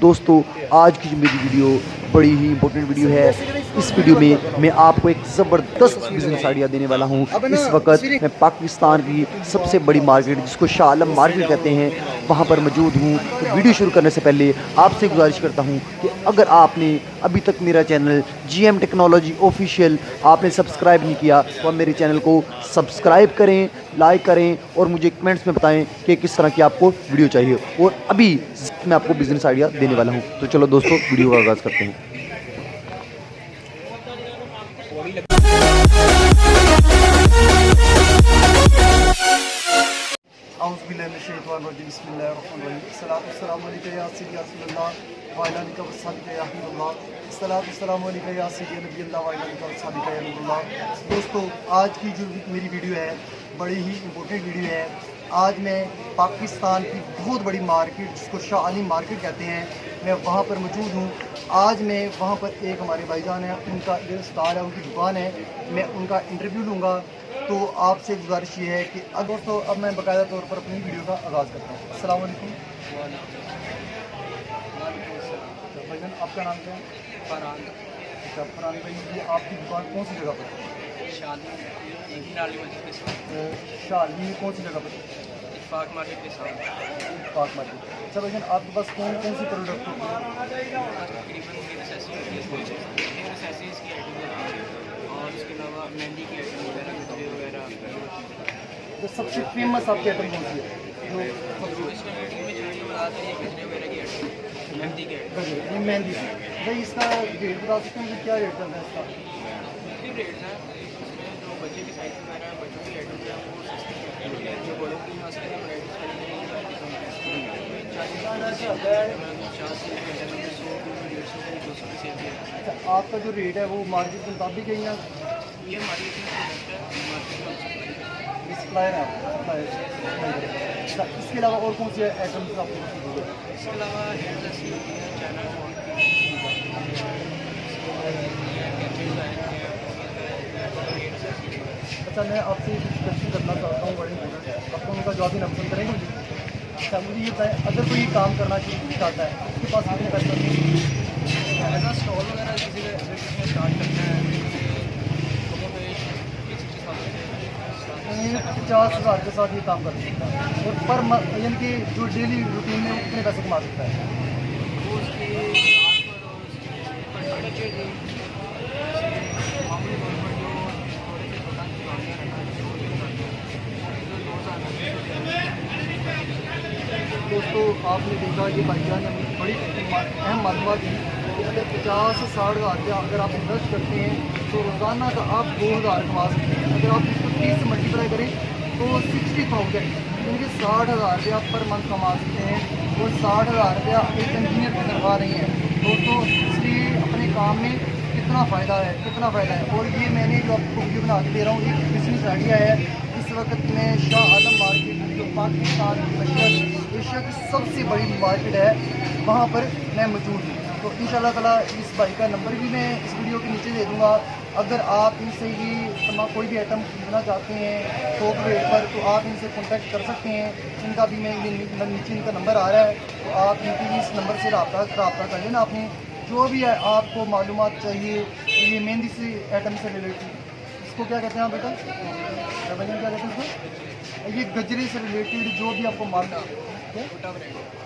दोस्तों, आज की जो मेरी वीडियो बड़ी ही इंपॉर्टेंट वीडियो है। इस वीडियो में मैं आपको एक ज़बरदस्त बिजनेस आइडिया देने वाला हूँ। इस वक्त मैं पाकिस्तान की सबसे बड़ी मार्केट जिसको शाह आलम मार्केट कहते हैं वहाँ पर मौजूद हूँ। तो वीडियो शुरू करने से पहले आपसे गुजारिश करता हूँ कि अगर आपने अभी तक मेरा चैनल GM टेक्नोलॉजी ऑफिशियल आपने सब्सक्राइब नहीं किया तो आप मेरे चैनल को सब्सक्राइब करें, लाइक करें और मुझे कमेंट्स में बताएं कि किस तरह की आपको वीडियो चाहिए। और अभी मैं आपको बिज़नेस आइडिया देने वाला हूँ। तो चलो दोस्तों, वीडियो का आगाज़ करते हैं। दोस्तों, आज की जो मेरी वीडियो है बड़ी ही इम्पोर्टेंट वीडियो है। आज मैं पाकिस्तान की बहुत बड़ी मार्केट जिसको शाह आलम मार्केट कहते हैं, मैं वहाँ पर मौजूद हूँ। आज मैं वहाँ पर एक हमारे भाईजान है, उनका जो स्टार है, उनकी दुकान है, मैं उनका इंटरव्यू लूँगा। तो आपसे गुजारिश ये है कि दोस्तों अब मैं बाकायदा तौर पर अपनी वीडियो का आगाज़ करता हूँ। अस्सलाम वालेकुम। भाईजान, आपका नाम क्या है? फरहान। अच्छा फरहान भाई, ये आपकी दुकान कौन सी जगह पर है? शाह आलम में कौन सी जगह पर? इत्तेफाक मार्केट के साथ। इत्तेफाक मार्केट। अच्छा भाईजान, आपके पास कौन कौन सी प्रोडक्ट होती है? तकरीबन नेसेसरीज की आइटम होती है और उसके अलावा मेहंदी की आइटम वगैरह, गजरे वगैरह। तो सबसे फेमस आपकी आइटम कौन सी है? जो इस कम्युनिटी में जो बनाते हैं गजरे वगैरह की आइटम, मेहंदी की आइटम। ये मेहंदी भाई, इसका रेट बता सकते हैं कि क्या रेट चल रहा है इसका? मुख्तलिफ रेट्स हैं। इसमें जो बच्चे की साइज वगैरह है, बच्चों की आइटम है वो सस्ती है, जो बड़ों की है उसके लिए वराइटीज़ वाली है 50 से 100 150 200 की सेल है। अच्छा, आपका जो रेट है वो मार्केट के मुताबिक है या ये हमारी प्रोडक्ट है, मार्केट में सप्लायर है? अच्छा, इसके अलावा और कौन सी आइटम्स आपको पसंद है? इसके अलावा हेयर जैसी होती है, चाइना फोन की, अच्छा, मैं आपसे कुछ क्वेश्चन करना चाहता हूँ बड़े इंपॉर्टेंट। आपको उनका जवाब देना पसंद करेंगे मुझे? अच्छा, मुझे ये बताएं, अगर कोई काम करना चाहता है उसके पास कितने पैसे होते हैं? ऐसा स्टॉल वगैरह किसी का इसमें स्टार्ट करना है तो 50,000 के साथ ये काम कर सकता है और पर यानी कि जो डेली रूटीन में वो कितने पैसे कमा सकता है? वो उसकी मामूली तौर पर जो थोड़े से छोटा दुकानियाँ रहना दोस्तों, आपने देखा ये भाईजान ने बड़ी अहम मालूमात दी कि अगर 50 से 60,000 रुपया अगर आप इन्वेस्ट करते हैं तो रोज़ाना का आप 2,000 कमा सकते हैं। अगर आप इसको 30 से मल्टीप्लाई करें तो 60,000 यानी कि 60,000 रुपया पर मंथ कमा सकते हैं। वो 60,000 रुपया एक इंजीनियर की तनख्वाह नहीं है दोस्तों। इसलिए अपने काम में कितना फ़ायदा है, कितना फ़ायदा है। और ये मैंने जो आपको वीडियो बना के दे रहा हूँ एक बिजनेस आइडिया है। इस वक्त में शाह आलम मार्केट जो पाकिस्तान एशिया की सबसे बड़ी मार्केट है वहाँ पर मैं मौजूद हूँ। तो इंशाल्लाह ताला इस भाई का नंबर भी मैं इस वीडियो के नीचे दे दूँगा। अगर आप इनसे ये कोई भी आइटम खरीदना चाहते हैं थोक रेट पर तो आप इनसे कॉन्टैक्ट कर सकते हैं। इनका भी मैं नीचे इनका नंबर आ रहा है, तो आप इनकी भी इस नंबर से रब्ता कर लेना। आपने जो भी है आपको मालूमात चाहिए, ये मेहंदी से आइटम से रिलेटेड, इसको क्या कहते हैं आप बेटा? क्या कहते हैं इसको? ये गजरे से रिलेटेड जो भी आपको मालूम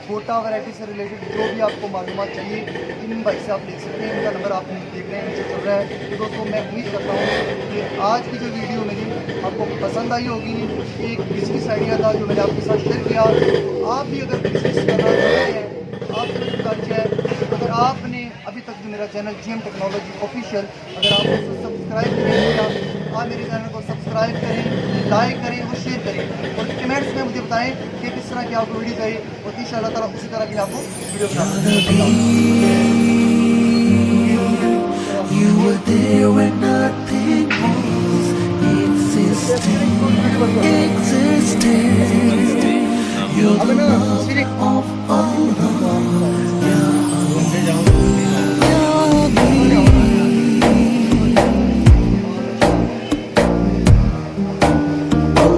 कोटा वैरायटी से रिलेटेड जो भी आपको मालूमात चाहिए इन भाई से आप ले सकते हैं। इनका नंबर आप देख रहे हैं नीचे चल रहा है। तो दोस्तों, मैं उम्मीद करता हूँ कि आज की जो वीडियो मेरी आपको पसंद आई होगी। एक बिजनेस आइडिया था जो मैंने आपके साथ शेयर किया। आप भी अगर बिजनेस करना चाहते हैं, आपसे गुजारिश है अगर आपने अभी तक जो मेरा चैनल GM टेक्नोलॉजी ऑफिशियल अगर आपने उसको सब्सक्राइब नहीं किया, आप मेरे चैनल को सब्सक्राइब करें, लाइक करें और शेयर करें और कमेंट्स में मुझे बताएं कि किस तरह की आपको वीडियो चाहिए और इंशाअल्लाह ताला उसी तरह की आपको वीडियो